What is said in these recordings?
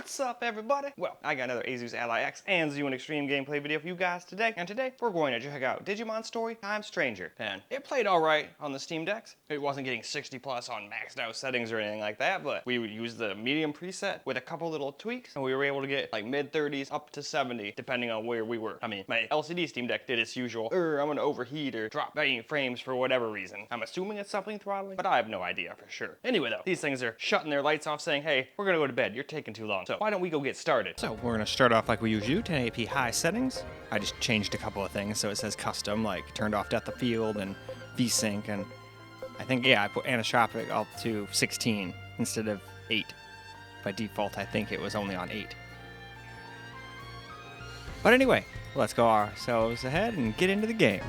What's up, everybody? Well, I got another Asus Ally X and Z1 Extreme gameplay video for you guys today. And today, we're going to check out Digimon Story Time Stranger. And it played alright on the Steam Decks. It wasn't getting 60 plus on maxed out settings or anything like that, but we would use the medium preset with a couple little tweaks, and we were able to get like mid-30s up to 70, depending on where we were. I mean, my LCD Steam Deck did its usual, I'm gonna overheat or drop 80 frames for whatever reason. I'm assuming it's something throttling, but I have no idea for sure. Anyway though, these things are shutting their lights off saying, hey, we're gonna go to bed, you're taking too long. So why don't we go get started? So we're gonna start off like we usually do, 1080p high settings. I just changed a couple of things, so it says custom, like turned off depth of field and VSync, and I think, yeah, I put anisotropic up to 16 instead of 8. By default, I think it was only on 8. But anyway, let's go ourselves ahead and get into the game.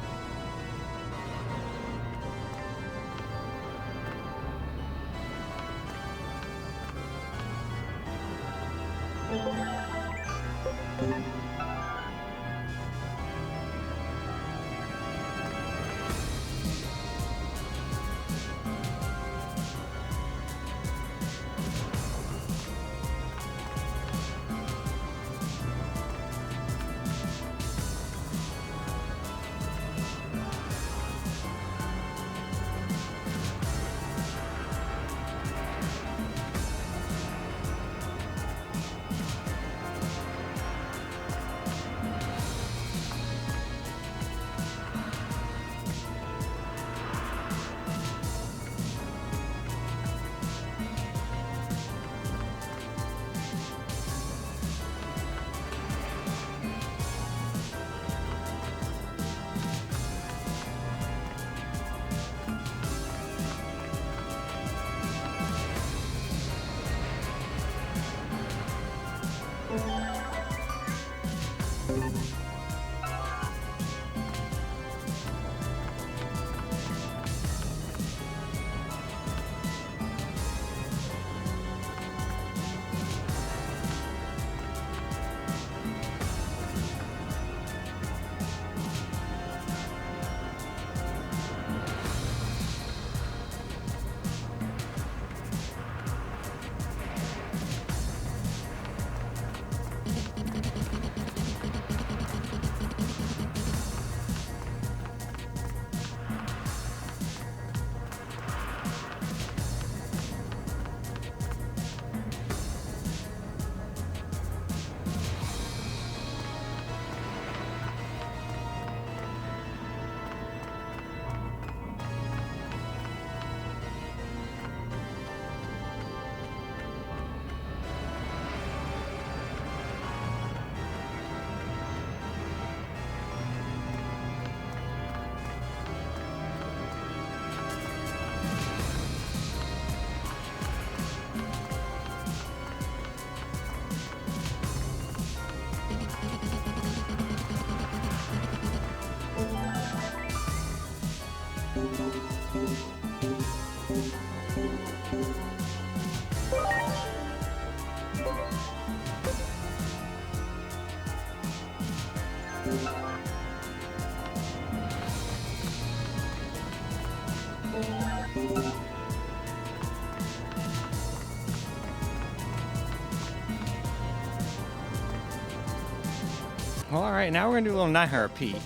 Well, alright, now we're gonna do a little 900p.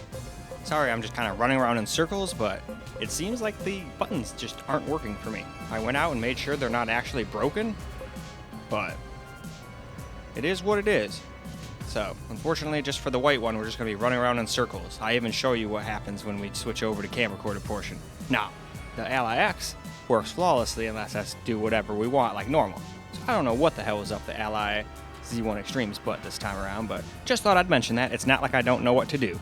Sorry, I'm just kind of running around in circles, but it seems like the buttons just aren't working for me. I went out and made sure they're not actually broken, but it is what it is. So, unfortunately, just for the white one, we're just gonna be running around in circles. I even show you what happens when we switch over to camcorder portion. Now, the Ally X works flawlessly and lets us do whatever we want like normal. So I don't know what the hell is up the Ally Z1 Extreme's butt this time around, but just thought I'd mention that. It's not like I don't know what to do.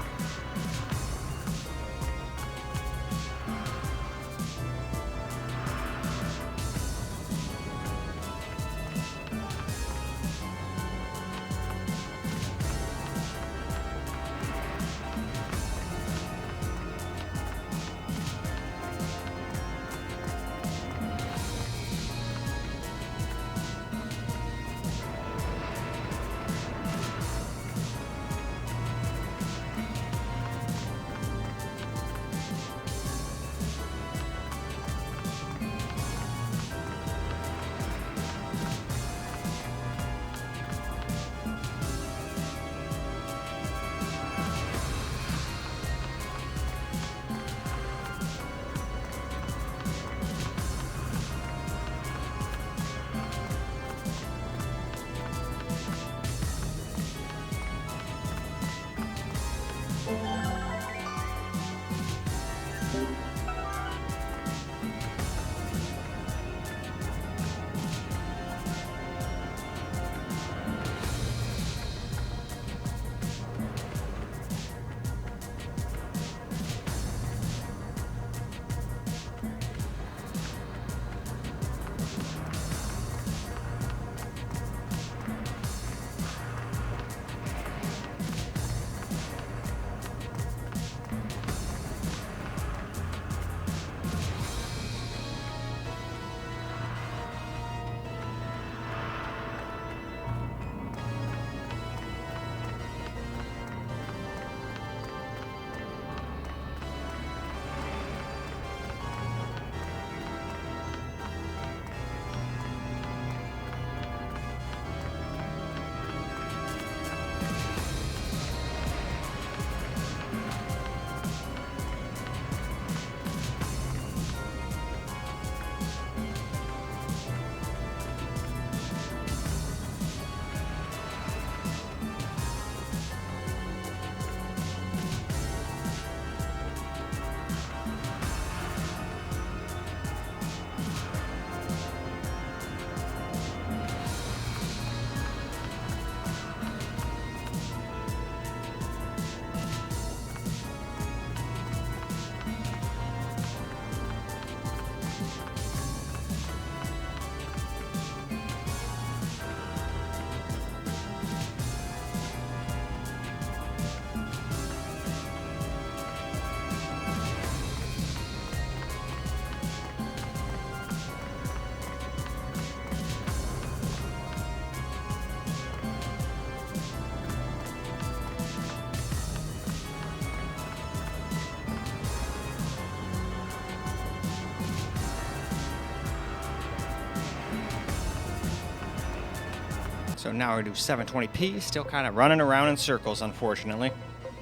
So now we're gonna do 720p, still kind of running around in circles, unfortunately.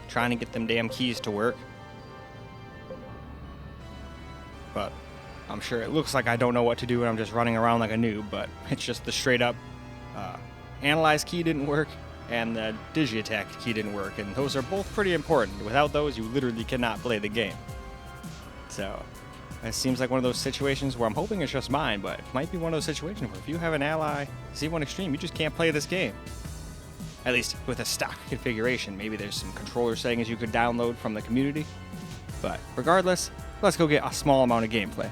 Trying to get them damn keys to work. But I'm sure it looks like I don't know what to do and I'm just running around like a noob, but it's just the straight up analyze key didn't work and the digi-attack key didn't work, and those are both pretty important. Without those, you literally cannot play the game. So it seems like one of those situations where I'm hoping it's just mine, but it might be one of those situations where if you have an Ally Z1 Extreme, you just can't play this game. At least with a stock configuration. Maybe there's some controller settings you could download from the community. But regardless, let's go get a small amount of gameplay.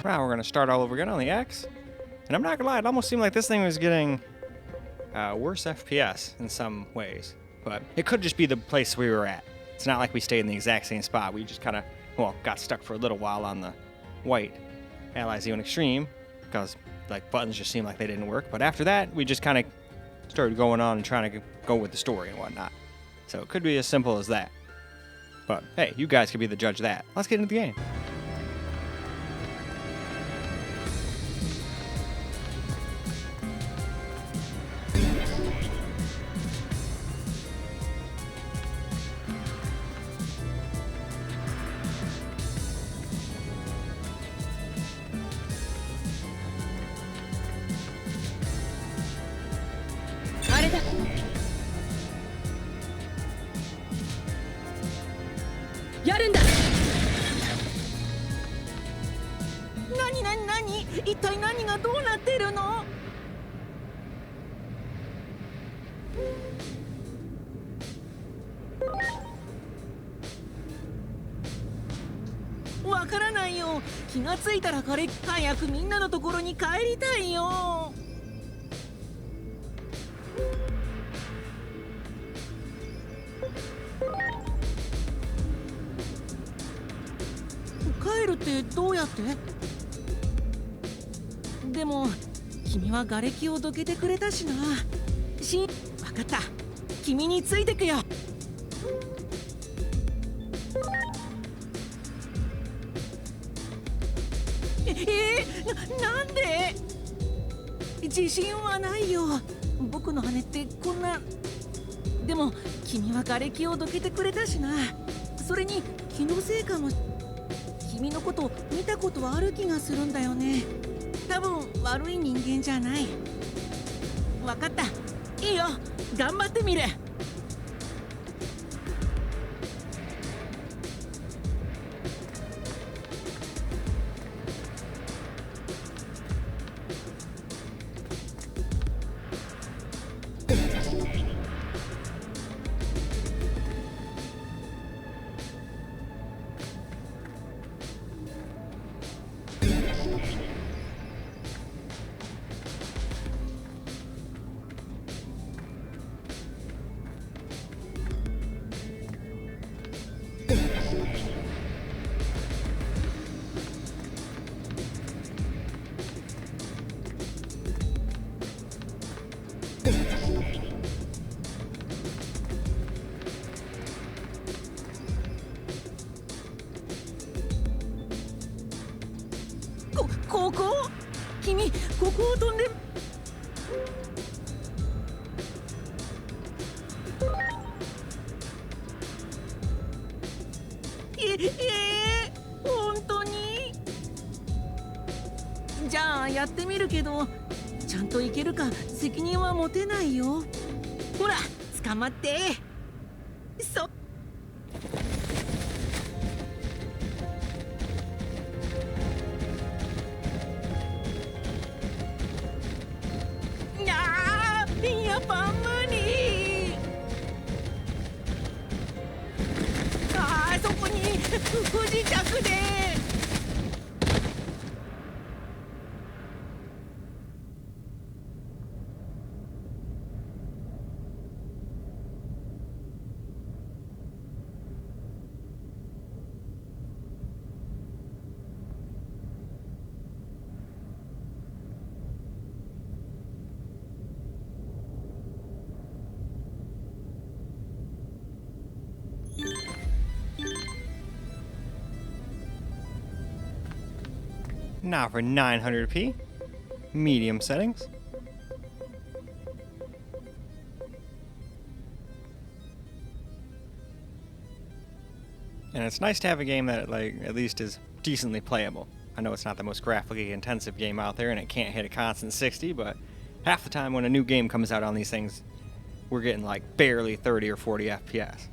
Now we're gonna start all over again on the X. And I'm not gonna lie, it almost seemed like this thing was getting worse FPS in some ways. But it could just be the place we were at. It's not like we stayed in the exact same spot. We just kind of, well, got stuck for a little while on the white Ally Z1 Extreme because like buttons just seemed like they didn't work. But after that, we just kind of started going on and trying to go with the story and whatnot. So it could be as simple as that. But hey, you guys could be the judge of that. Let's get into the game.わからないよ。気がついたら彼、早くみんなのところに帰りたいよ。ってどうやって？でも君は瓦礫をどけてくれたしな。分かった、君についてくよ。なんで？自信はないよ。僕の姉ってこんな。でも君は瓦礫をどけてくれたしな。それに気のせいかも。君のこと見たことはある気がするんだよね。多分悪い人間じゃない。分かった、いいよ、頑張ってみる。ここ？君ここを飛んで。本当に？じゃあやってみるけど、ちゃんといけるか責任は持てないよ。ほら捕まって。やっぱ無理。そこに不時着で。Now for 900p, medium settings. And it's nice to have a game that at least is decently playable. I know it's not the most graphically intensive game out there and it can't hit a constant 60, but half the time when a new game comes out on these things, we're getting like barely 30 or 40 FPS.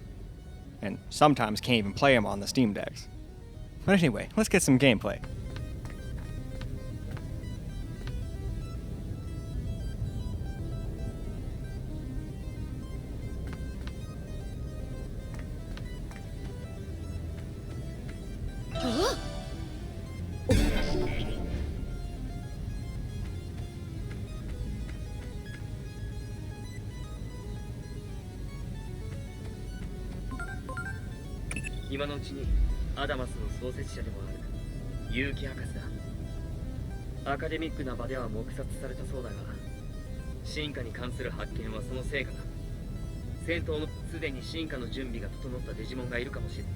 And sometimes can't even play them on the Steam Decks. But anyway, let's get some gameplay. Huh? 今のうちにアダマスの創設者でもある結城博士だ。アカデミックな場では黙殺されたそうだが、進化に関する発見はその成果だ。戦闘のすでに進化の準備が整ったデジモンがいるかもしれない。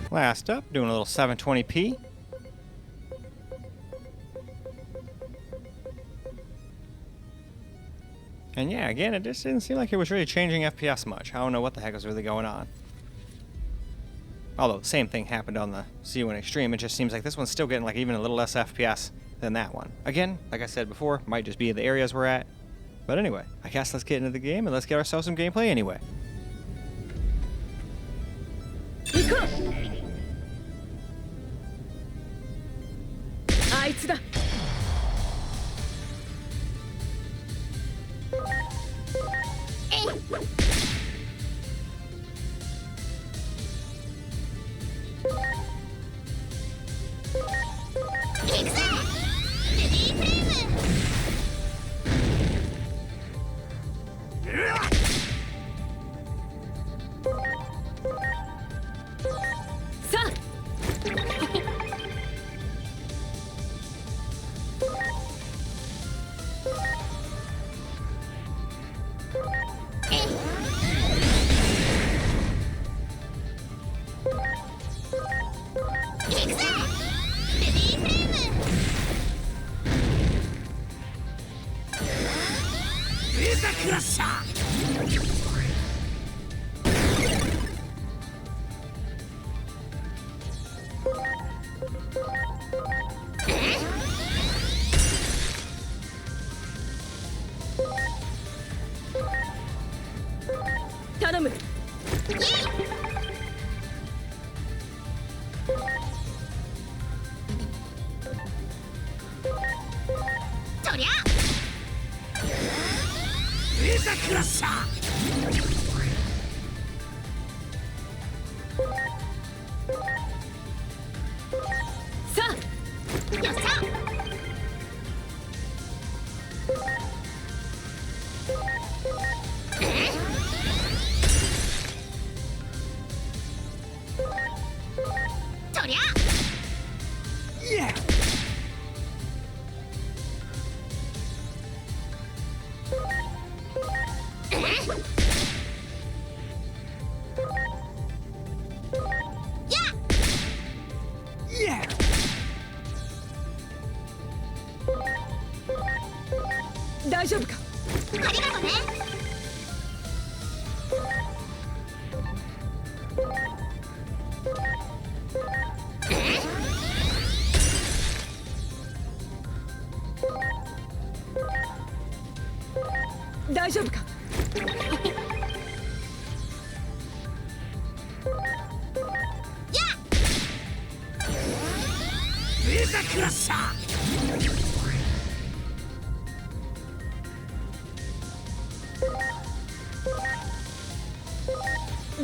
Last up, doing a little 720p. And yeah, again, it just didn't seem like it was really changing FPS much. I don't know what the heck was really going on. Although, the same thing happened on the C1 Extreme, it just seems like this one's still getting like even a little less FPS than that one. Again, like I said before, might just be the areas we're at. But anyway, I guess let's get into the game and let's get ourselves some gameplay anyway.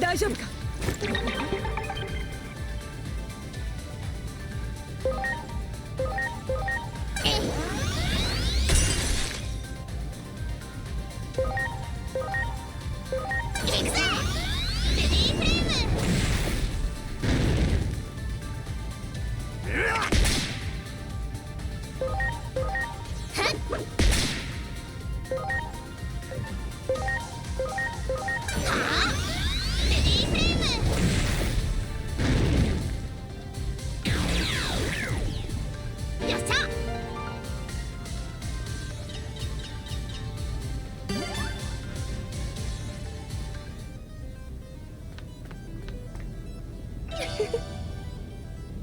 大丈夫か。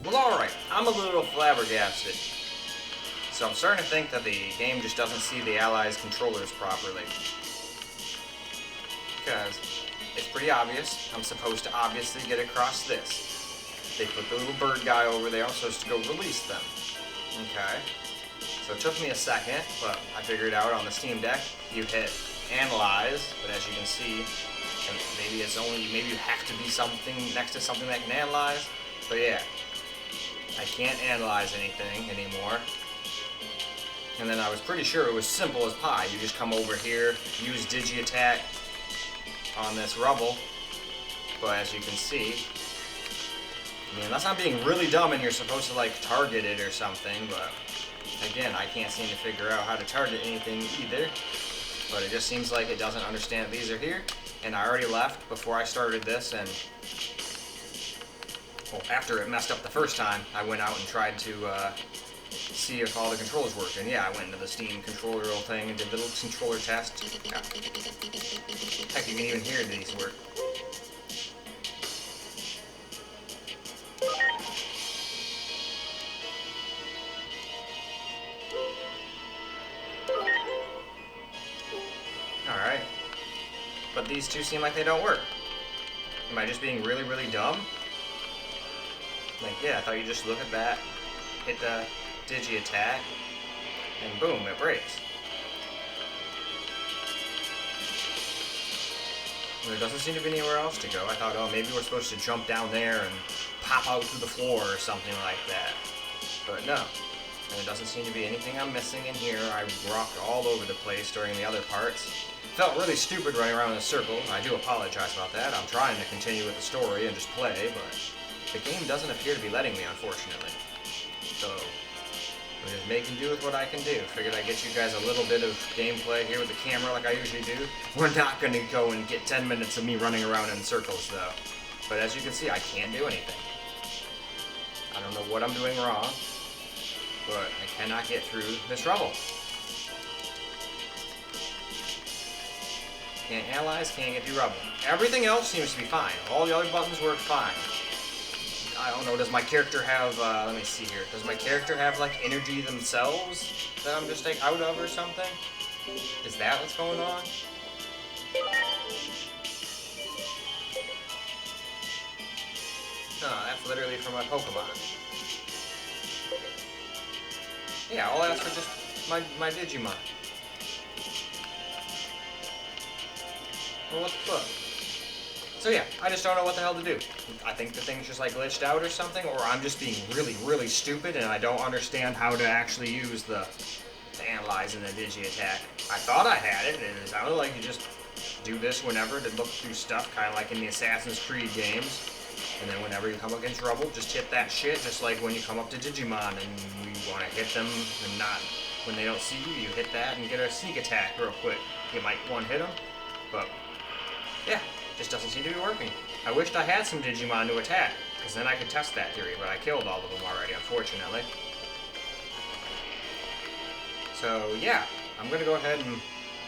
Well, alright, I'm a little flabbergasted. So I'm starting to think that the game just doesn't see the allies' controllers properly. Because it's pretty obvious, I'm supposed to obviously get across this. They put the little bird guy over there, I'm supposed to go release them. Okay. So it took me a second, but I figured out on the Steam Deck, you hit analyze, but as you can see, maybe you have to be something next to something that can analyze. But yeah, I can't analyze anything anymore. And then I was pretty sure it was simple as pie. You just come over here, use Digi Attack on this rubble. But as you can see, I mean, unless I'm being really dumb and you're supposed to like target it or something, but again, I can't seem to figure out how to target anything either. But it just seems like it doesn't understand that these are here. And I already left before I started this, and well, after it messed up the first time, I went out and tried to see if all the controllers worked. And yeah, I went into the Steam controller thing and did the little controller test. Yeah. Heck, you can even hear these work. Alright. But these two seem like they don't work. Am I just being really, really dumb? Like, yeah, I thought you just look at that, hit the Digi Attack, and boom, it breaks. There doesn't seem to be anywhere else to go. I thought, oh, maybe we're supposed to jump down there and pop out through the floor or something like that. But no. And there doesn't seem to be anything I'm missing in here. I rocked all over the place during the other parts. Felt really stupid running around in a circle. I do apologize about that. I'm trying to continue with the story and just play, but the game doesn't appear to be letting me, unfortunately. So, I'm just making do with what I can do. Figured I'd get you guys a little bit of gameplay here with the camera like I usually do. We're not going to go and get 10 minutes of me running around in circles, though. But as you can see, I can't do anything. I don't know what I'm doing wrong, but I cannot get through this rubble. Can't analyze, can't get through rubble. Everything else seems to be fine. All the other buttons work fine. I don't know, does my character have, let me see here. Does my character have, like, energy themselves that I'm just, like, out of or something? Is that what's going on? No, that's literally for my Pokemon. Yeah, all that's for just my Digimon. Well, what the fuck? So yeah, I just don't know what the hell to do. I think the thing's just like glitched out or something, or I'm just being really, really stupid and I don't understand how to actually use the analyze and the Digi Attack. I thought I had it, and it sounded like you just do this whenever to look through stuff, kind of like in the Assassin's Creed games. And then whenever you come against rubble, just hit that shit, just like when you come up to Digimon and you want to hit them and not, when they don't see you, you hit that and get a sneak attack real quick. You might one-hit them, but yeah, just doesn't seem to be working. I wished I had some Digimon to attack, because then I could test that theory, but I killed all of them already, unfortunately. So yeah, I'm going to go ahead and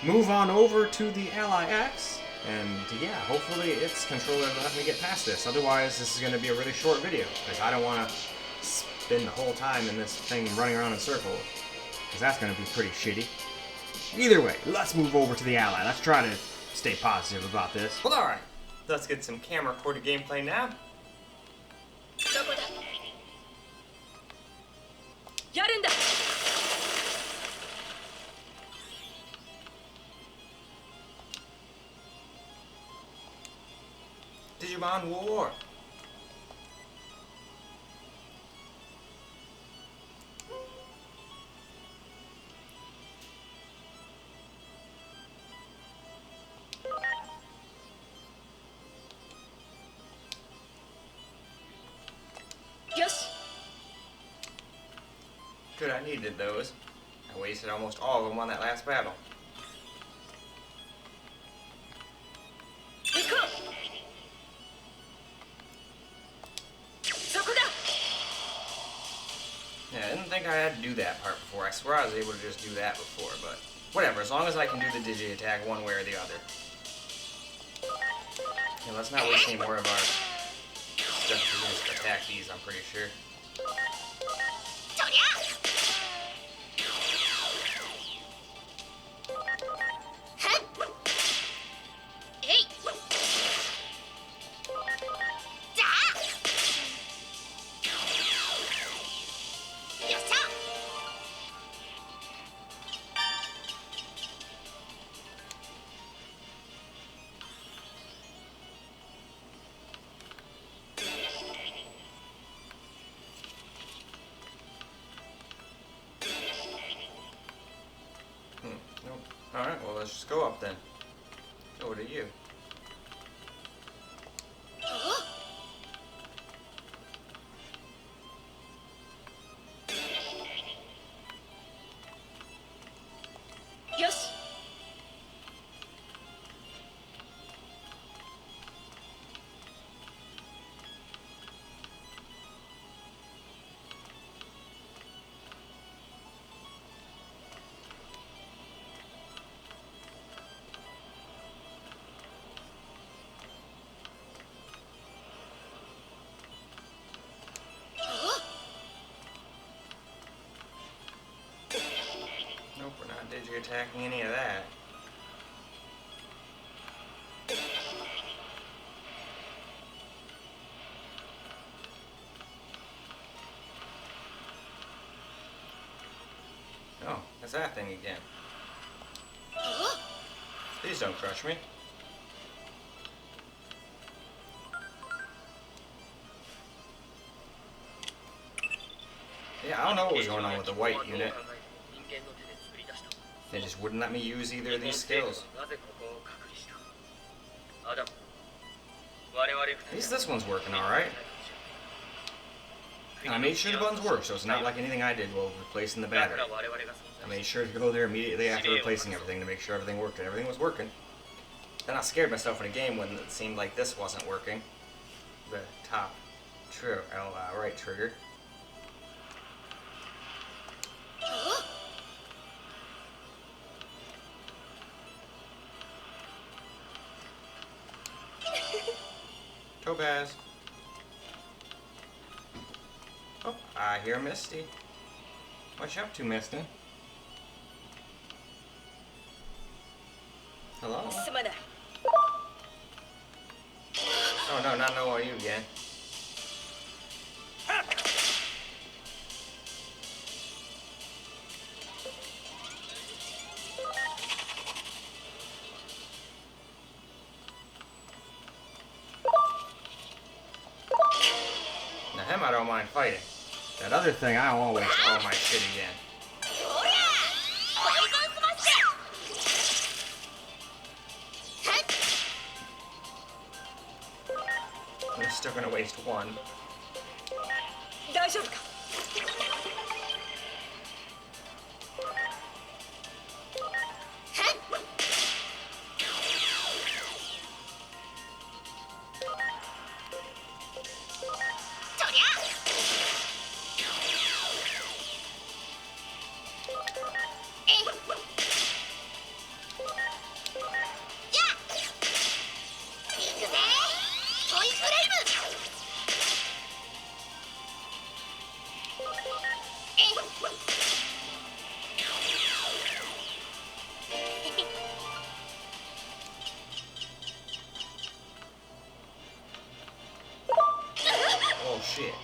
move on over to the Ally X, and yeah, hopefully its controller will let me get past this. Otherwise, this is going to be a really short video, because I don't want to spend the whole time in this thing running around in circles, because that's going to be pretty shitty. Either way, let's move over to the Ally. Let's try to stay positive about this. Well, alright. Let's get some camera recorded gameplay now. やるんだ。Did Digimon War. Good, I needed those. I wasted almost all of them on that last battle. Yeah, I didn't think I had to do that part before. I swear I was able to just do that before, but whatever, as long as I can do the Digi attack one way or the other. And let's not waste any more of our stuff to just attack these, I'm pretty sure. Nope. Alright, well, let's just go up then. Over to you. Nope, we're not Digi attacking any of that. Oh, that's that thing again. Please don't crush me. Yeah, I don't know what was going on with the white unit. They just wouldn't let me use either of these skills. At least this one's working alright. And I made sure the buttons work, so it's not like anything I did while replacing the battery. I made sure to go there immediately after replacing everything to make sure everything worked, and everything was working. Then I scared myself in a game when it seemed like this wasn't working. The top right trigger. Topaz. Oh, I hear Misty. What you up to, Misty? Hello? Oh no, not know you again. Now him I don't mind fighting. That other thing I don't want to waste all my shit again. I'm still gonna waste one. Oh shit.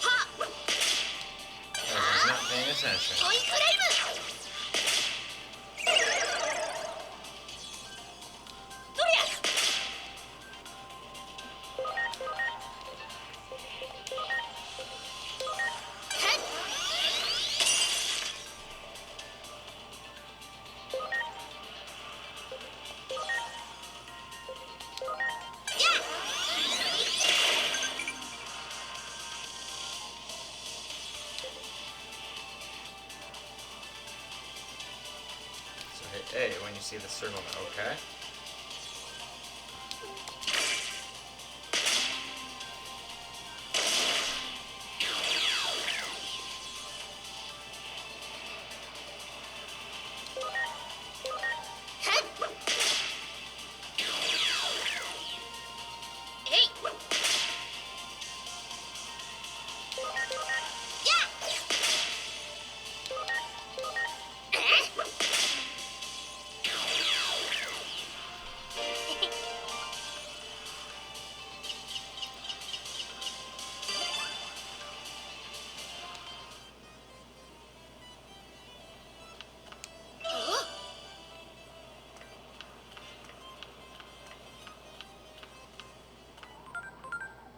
I was not paying attention. hit A when you see the circle. Okay.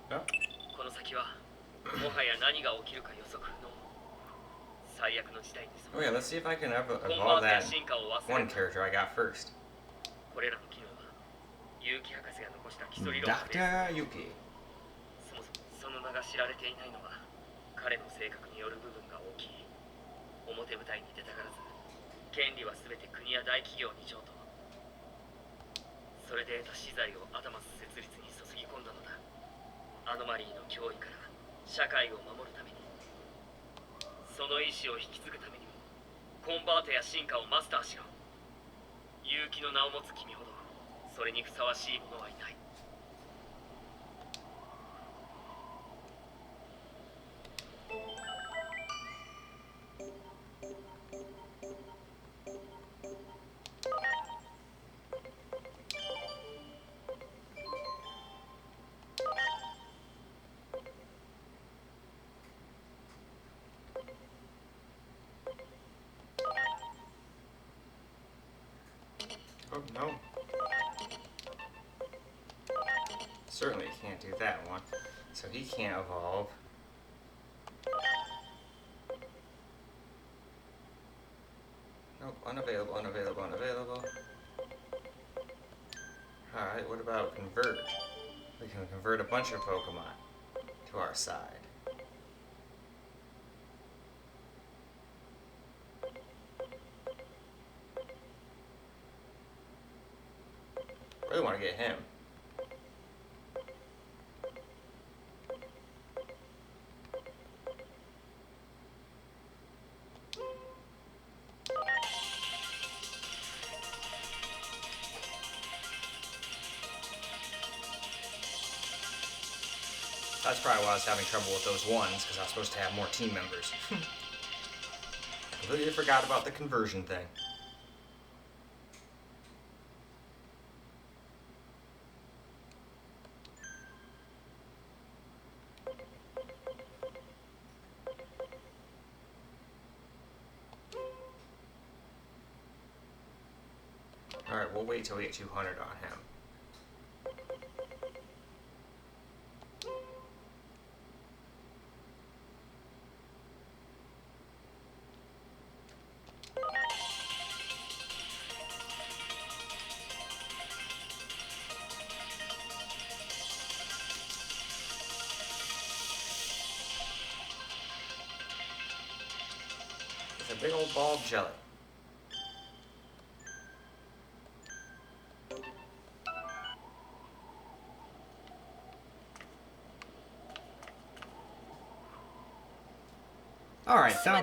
Oh. この先はもはや何が起きるか予測不能。最悪の事態です。 Okay, let's see if I can コン evolve バートや that 進化を忘れ one る。 character I got first. これらの機能は結城博士が残した基礎理論のベース。 Dr. Yuki. そもそもその名が知られていないのは彼の性格による部分が大きい。表舞台に出たがらず、権利は全て国や大企業に譲渡。それで得た資材をアダマス設立に注ぎ込んだのだ。アノマリーの脅威から社会を守るために、その意志を引き継ぐためにもコンバートや進化をマスターしろ。勇気の名を持つ君ほどそれにふさわしい者はいない。Oh, no. Certainly can't do that one. So he can't evolve. Nope, unavailable, unavailable, unavailable. Alright, what about convert? We can convert a bunch of Pokemon to our side. Really want to get him. That's probably why I was having trouble with those ones, because I was supposed to have more team members. Completely forgot about the conversion thing. Alright, we'll wait till we get 200 on him. It's a big old ball of jelly. Alright, so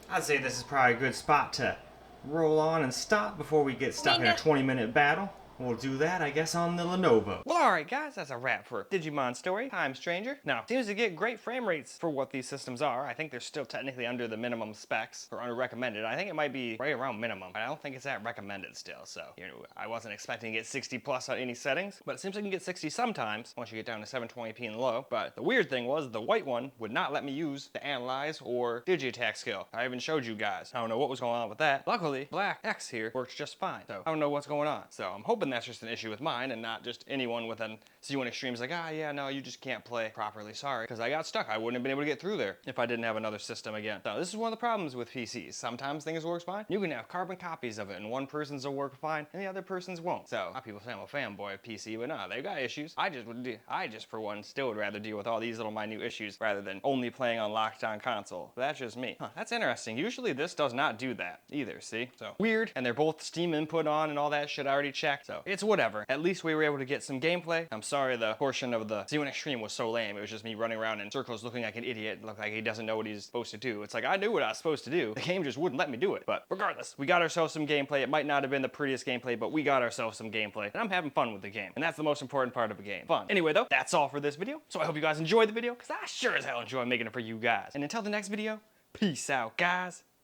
I'd say this is probably a good spot to roll on and stop before we get stuck in a 20-minute battle. We'll do that, I guess, on the Lenovo. Well, alright guys, that's a wrap for Digimon Story Time Stranger. Now, seems to get great frame rates for what these systems are. I think they're still technically under the minimum specs, or under recommended. I think it might be right around minimum, but I don't think it's at recommended still, so, you know, I wasn't expecting to get 60 plus on any settings, but it seems like you can get 60 sometimes, once you get down to 720p and low. But the weird thing was, the white one would not let me use the Analyze or Digi-Attack skill. I even showed you guys. I don't know what was going on with that. Luckily, Black X here works just fine, so I don't know what's going on. So I'm hoping hoping that's just an issue with mine and not just anyone with an Z1 Extreme is like, ah, yeah, no, you just can't play properly. Sorry, because I got stuck. I wouldn't have been able to get through there if I didn't have another system again. So this is one of the problems with PCs. Sometimes things work fine. You can have carbon copies of it, and one person's will work fine, and the other person's won't. So a lot of people say I'm a fanboy of PC, but no, they've got issues. I just for one still would rather deal with all these little minute issues rather than only playing on locked on console. But that's just me. Huh, that's interesting. Usually this does not do that either, see? So weird, and they're both Steam input on and all that shit I already checked, so it's whatever. At least we were able to get some gameplay. I'm sorry the portion of the Z1 Extreme was so lame. It was just me running around in circles looking like an idiot, look like he doesn't know what he's supposed to do. It's like, I knew what I was supposed to do. The game just wouldn't let me do it. But regardless, we got ourselves some gameplay. It might not have been the prettiest gameplay, but we got ourselves some gameplay, and I'm having fun with the game. And that's the most important part of a game, fun. Anyway though, that's all for this video. So I hope you guys enjoyed the video, because I sure as hell enjoy making it for you guys. And until the next video, peace out, guys.